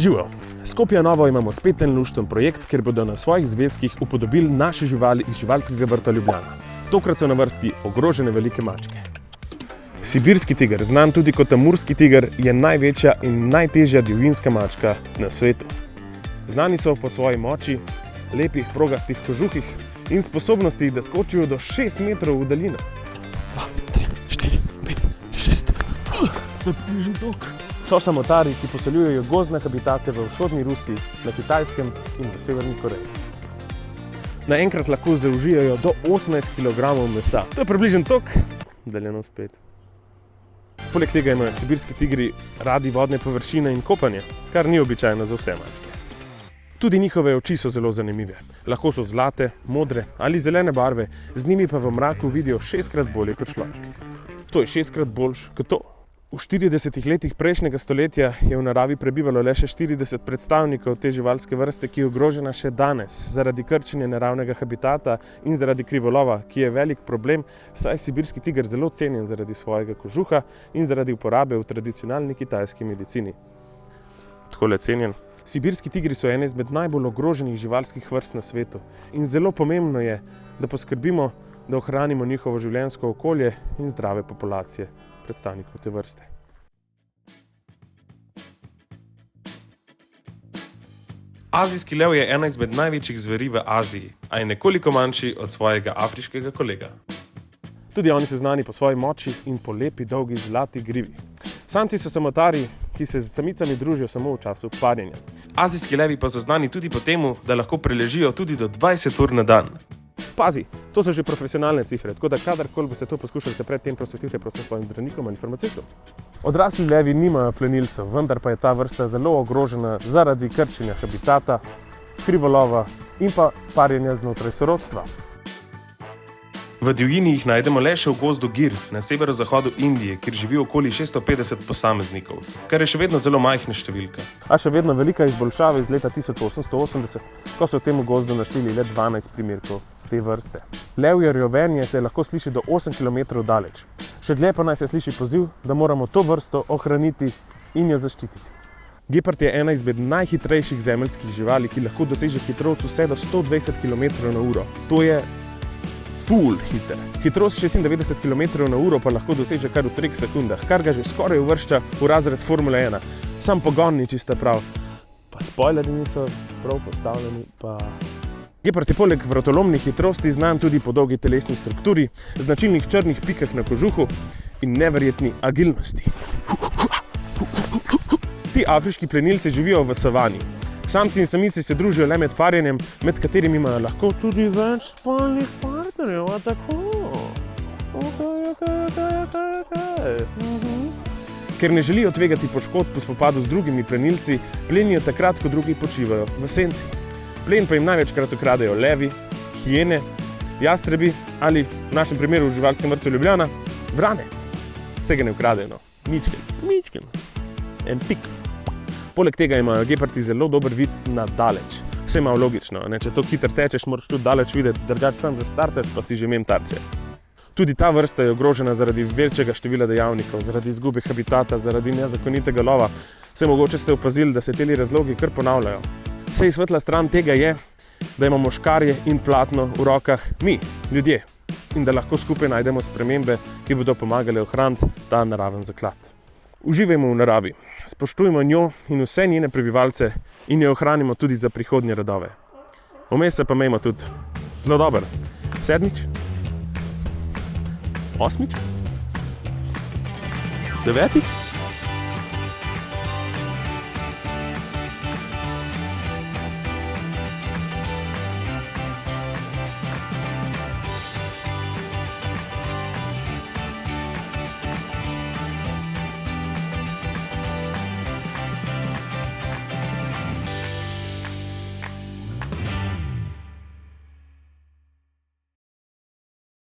Živijo! Skopje Novo imamo spet en lušten projekt, kjer bodo na svojih zvezkih upodobili naše živali iz živalskega vrta Ljubljana. Tokrat so na vrsti ogrožene velike mačke. Sibirski tiger, znan tudi kot amurski tiger, je največja in najtežja divjinska mačka na svetu. Znani so po svoji moči, lepih progastih kožuhih in sposobnosti, da skočijo do 6 metrov v daljino. 2, 3, 4, 5, 6. Približno tok. So samotarji, ki poseljujejo gozdne habitate v vzhodni Rusiji, na Kitajskem in v Severni Koreji. Naenkrat lahko zaužijajo do 18 kg mesa. To je približno tok, daljeno spet. Poleg tega imajo sibirski tigri radi vodne površine in kopanje, kar ni običajno za vse mačke. Tudi njihove oči so zelo zanimive. Lahko so zlate, modre ali zelene barve, z njimi pa v mraku vidijo 6-krat bolje kot človek. To je 6-krat boljše kot to. V 40 letih prejšnjega stoletja je v naravi prebivalo le še 40 predstavnikov te živalske vrste, ki je ogrožena še danes zaradi krčenja naravnega habitata in zaradi krivolova, ki je velik problem, saj je sibirski tiger zelo cenjen zaradi svojega kožuha in zaradi uporabe v tradicionalni kitajski medicini. Takole cenjen. Sibirski tigri so ene izmed najbolj ogroženih živalskih vrst na svetu in zelo pomembno je, da poskrbimo, da ohranimo njihovo življenjsko okolje in zdrave populacije predstavnikov te vrste. Azijski lev je ena izmed največjih zveri v Aziji, a je nekoliko manjši od svojega afriškega kolega. Tudi oni so znani po svoji moči in po lepi, dolgi, zlati grivi. Samci so samotarji, ki se z samicami družijo samo v času parjenja. Azijski levi pa so znani tudi po temu, da lahko preležijo tudi do 20 ur na dan. Pazi, to so že profesionalne cifre, tako da kadarkoli boste to poskušali, se predtem posvetite prosim svojim zdravnikom ali farmacevtom. Odrasli levi nimajo plenilcev, vendar pa je ta vrsta zelo ogrožena zaradi krčenja habitata, krivolova in pa parjenja znotraj sorodstva. V divjini jih najdemo le še v gozdu Gir na severozahodu Indije, kjer živi okoli 650 posameznikov, kar je še vedno zelo majhna številka. A še vedno velika izboljšava iz leta 1880, ko so v tem gozdu našteli le 12 primerkov te vrste. Levje rjovenje se lahko sliši do 8 km daleč. Še dlje pa naj se sliši poziv, da moramo to vrsto ohraniti in jo zaščititi. Gepard je ena izmed najhitrejših zemeljskih živali, ki lahko doseže hitrost vse do 120 km/h. To je ful hiter. Hitrost 96 km/h pa lahko doseže kar v 3 sekundah, kar ga že skoraj uvršča v razred Formule 1. Sam pogon ni čisto prav, pa spoilerji niso prav postavljeni, pa... Gepard je poleg vratolomnih hitrosti znan tudi po dolgi telesni strukturi, značilnih črnih pikah na kožuhu in neverjetni agilnosti. Ti afriški plenilci živijo v savani. Samci in samici se družijo le med parjenjem, med katerimi imajo lahko tudi več spolnih partnerjev, a tako. Ker ne želijo tvegati poškodb po spopadu z drugimi plenilci, plenijo takrat, ko drugi počivajo v senci. Plen pa jim največkrat ukradejo levi, hijene, jastrebi ali v našem primeru v živalskem vrtu Ljubljana vrane. Vsega ne ukradejo, mičken, en pik. Poleg tega imajo gepardi zelo dober vid na daleč. Vse malo logično, ne? Če to hitro tečeš, moraš tudi daleč videti, drugače sam zastarteš, pa si že imem tarče. Tudi ta vrsta je ogrožena zaradi večjega števila dejavnikov, zaradi izgube habitata, zaradi nezakonitega lova. Vse mogoče ste opazili, da se teli razlogi kar ponavljajo. Sej svetla stran tega je, da imamo škarje in platno v rokah mi, ljudje, in da lahko skupaj najdemo spremembe, ki bodo pomagale ohraniti ta naraven zaklad. Uživajmo v naravi, spoštujmo njo in vse njene prebivalce in jo ohranimo tudi za prihodnje rodove. Vmes se pa imejmo tudi zelo dobro. 7, 8, 9.